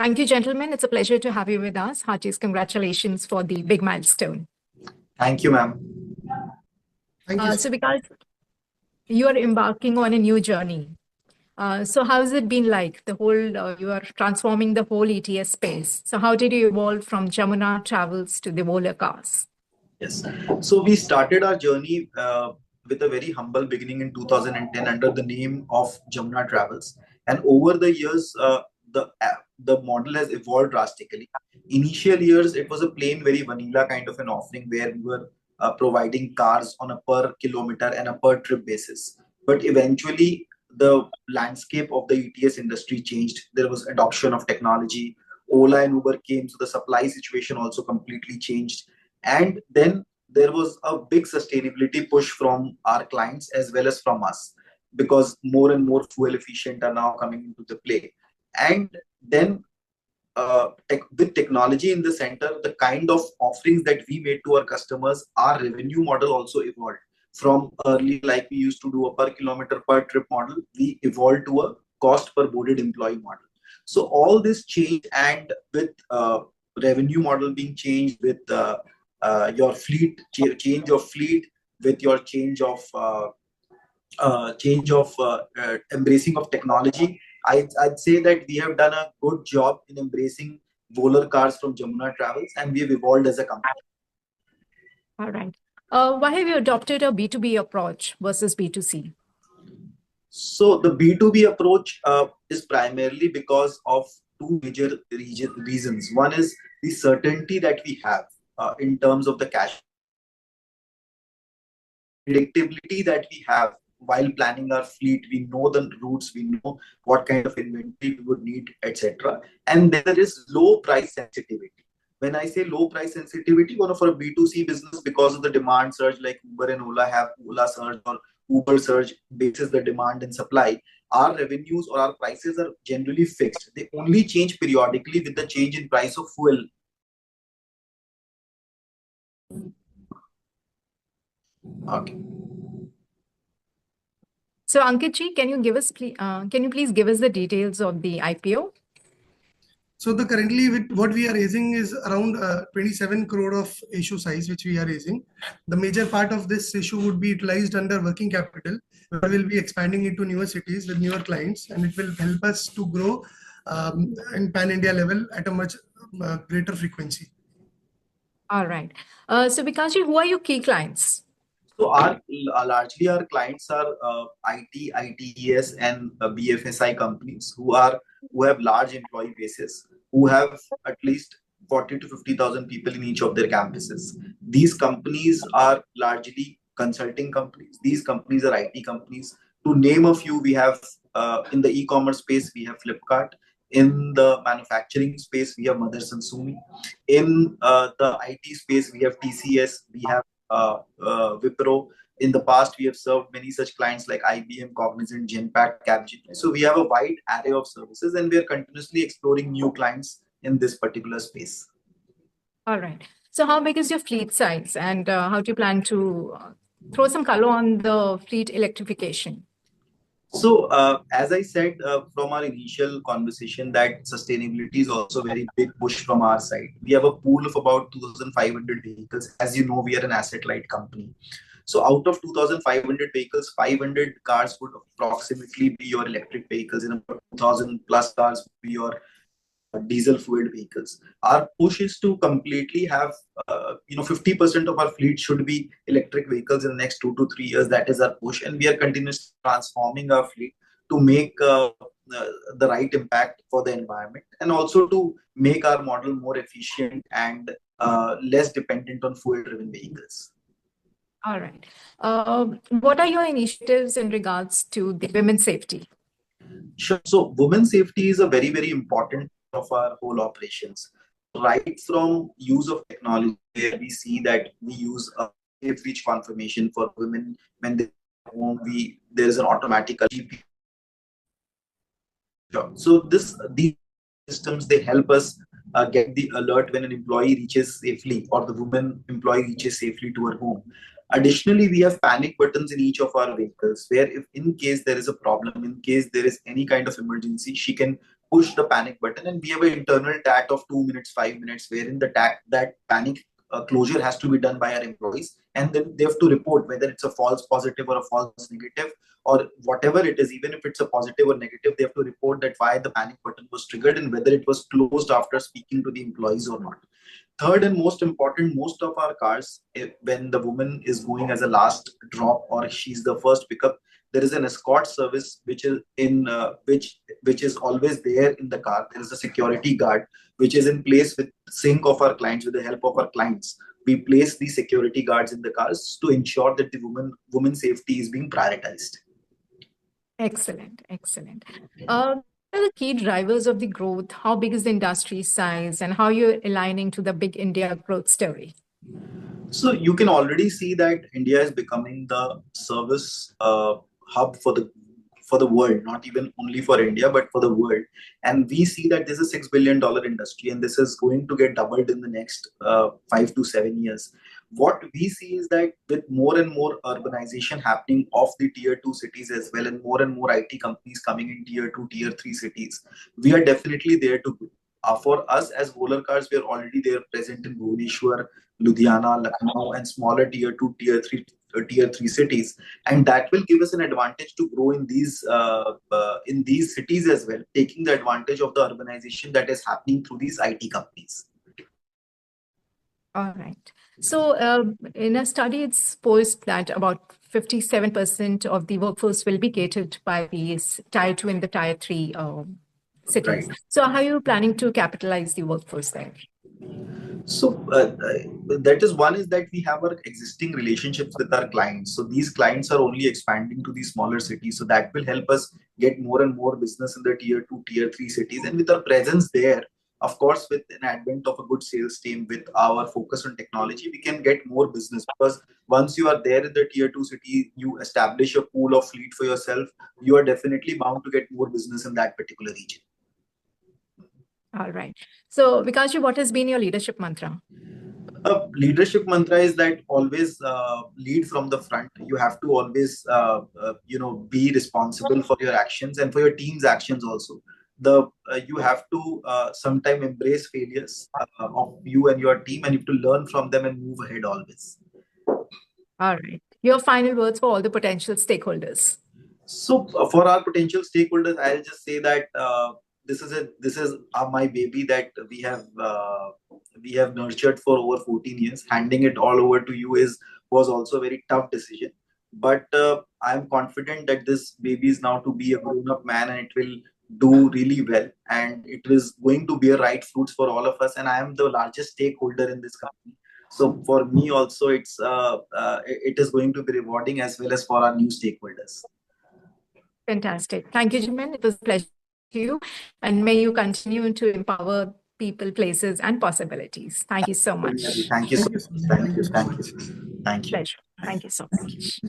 Thank you, gentlemen. It's a pleasure to have you with us. Heartiest congratulations for the big milestone. Thank you, ma'am. Thank you. So because you are embarking on a new journey, so how has it been like the whole, you are transforming the whole ETS space. So how did you evolve from Jamuna Travels to the Voler Cars? Yes. So we started our journey with a very humble beginning in 2010 under the name of Jamuna Travels. And over the years, the model has evolved drastically. Initial years, it was a plain, very vanilla kind of an offering where we were providing cars on a per kilometer and a per trip basis. But eventually, the landscape of the ETS industry changed. There was adoption of technology. Ola and Uber came, so the supply situation also completely changed. And then there was a big sustainability push from our clients as well as from us, because more and more fuel efficient are now coming into the play. And then with technology in the center, the kind of offerings that we made to our customers, our revenue model also evolved. From early, like we used to do a per kilometer per trip model, we evolved to a cost per boarded employee model. So all this changed, and with revenue model being changed, with your fleet change of fleet, with your change of embracing of technology, I'd say that we have done a good job in embracing Voler Cars from Jamuna Travels, and we have evolved as a company. All right. Why have you adopted a B2B approach versus B2C? So the B2B approach is primarily because of two major reasons. One is the certainty that we have in terms of the cash predictability that we have while planning our fleet. We know the routes, we know what kind of inventory we would need, etc. And then there is low price sensitivity. When I say low price sensitivity, one of our B2C business, because of the demand surge, like Uber and Ola have Ola surge or Uber surge basis the demand and supply, our revenues or our prices are generally fixed. They only change periodically with the change in price of fuel. Okay. So Ankitji, can you please give us the details of the IPO? So currently with what we are raising is around 27 crore of issue size, which we are raising. The major part of this issue would be utilized under working capital. We will be expanding into newer cities with newer clients, and it will help us to grow in pan-India level at a much greater frequency. All right. So Vikasji, who are your key clients? So largely our clients are IT, ITES, and BFSI companies who have large employee bases, who have at least 40 to 50,000 people in each of their campuses. These companies are largely consulting companies. These companies are IT companies. To name a few, we have in the e-commerce space, we have Flipkart. In the manufacturing space, we have Motherson Sumi. In the IT space, we have TCS, we have Wipro. In the past, we have served many such clients like IBM, Cognizant, Genpact, Capgemini. So we have a wide array of services, and we are continuously exploring new clients in this particular space. All right. So how big is your fleet size, and how do you plan to throw some color on the fleet electrification? So as I said from our initial conversation, that sustainability is also a very big push from our side. We have a pool of about 2,500 vehicles. As you know, we are an asset-light company. So out of 2,500 vehicles, 500 cars would approximately be your electric vehicles, and about 2,000 plus cars would be your diesel fueled vehicles. Our push is to completely have 50% of our fleet should be electric vehicles in the next 2 to 3 years. That is our push, and we are continuously transforming our fleet to make the right impact for the environment, and also to make our model more efficient and less dependent on fuel driven vehicles. All right. What are your initiatives in regards to the women's safety? Sure. So women's safety is a very, very important of our whole operations. Right from use of technology, where we see that we use a safe reach confirmation for women when they are home, there is an automatic GPS. So these systems, they help us get the alert when an employee reaches safely, or the woman employee reaches safely to her home. Additionally, we have panic buttons in each of our vehicles, where if in case there is a problem, in case there is any kind of emergency, she can push the panic button, and we have an internal tat of 2 minutes, 5 minutes, wherein that panic closure has to be done by our employees, and then they have to report whether it's a false positive or a false negative, or whatever it is. Even if it's a positive or negative, they have to report that why the panic button was triggered and whether it was closed after speaking to the employees or not. Third and most important, most of our cars, when the woman is going as a last drop or she's the first pickup, there is an escort service which is in which is always there in the car. There is a security guard which is in place with sync of our clients, with the help of our clients. We place the security guards in the cars to ensure that the woman safety is being prioritized. Excellent, excellent. What are the key drivers of the growth? How big is the industry size, and how you're aligning to the big India growth story? So you can already see that India is becoming the service hub for the world, not even only for India, but for the world. And we see that this is $6 billion industry, and this is going to get doubled in the next 5 to 7 years. What we see is that with more and more urbanization happening of the tier 2 cities as well, and more IT companies coming in tier 2, tier 3 cities, we are definitely there to grow. For us as Voler Cars, we are already there present in Bhubaneswar, Ludhiana, Lucknow, and smaller tier 2, tier 3 cities, and that will give us an advantage to grow in these cities as well, taking the advantage of the urbanization that is happening through these IT companies. All right. So in a study, it's supposed that about 57% of the workforce will be catered by these tier 2 and the tier 3 cities. Right. So how are you planning to capitalize the workforce there? So that is one, is that we have our existing relationships with our clients. So these clients are only expanding to these smaller cities. So that will help us get more and more business in the tier 2, tier 3 cities. And with our presence there, of course, with an advent of a good sales team, with our focus on technology, we can get more business, because once you are there in the tier 2 city, you establish a pool of fleet for yourself. You are definitely bound to get more business in that particular region. All right. So Vikasji, what has been your leadership mantra? Leadership mantra is that always lead from the front. You have to always be responsible for your actions and for your team's actions also. You have to sometime embrace failures of you and your team, and you have to learn from them and move ahead always. All right. Your final words for all the potential stakeholders. So for our potential stakeholders, I'll just say that this is my baby that we have nurtured for over 14 years. Handing it all over to you was also a very tough decision, but I'm confident that this baby is now to be a grown-up man, and it will do really well, and it is going to bear right fruits for all of us. And I am the largest stakeholder in this company, so for me also it is going to be rewarding, as well as for our new stakeholders. Fantastic. Thank you, Jimin. It was a pleasure to you, and may you continue to empower people, places, and possibilities. Thank you so much. Thank you so much. Thank you. Pleasure. Thank you so much.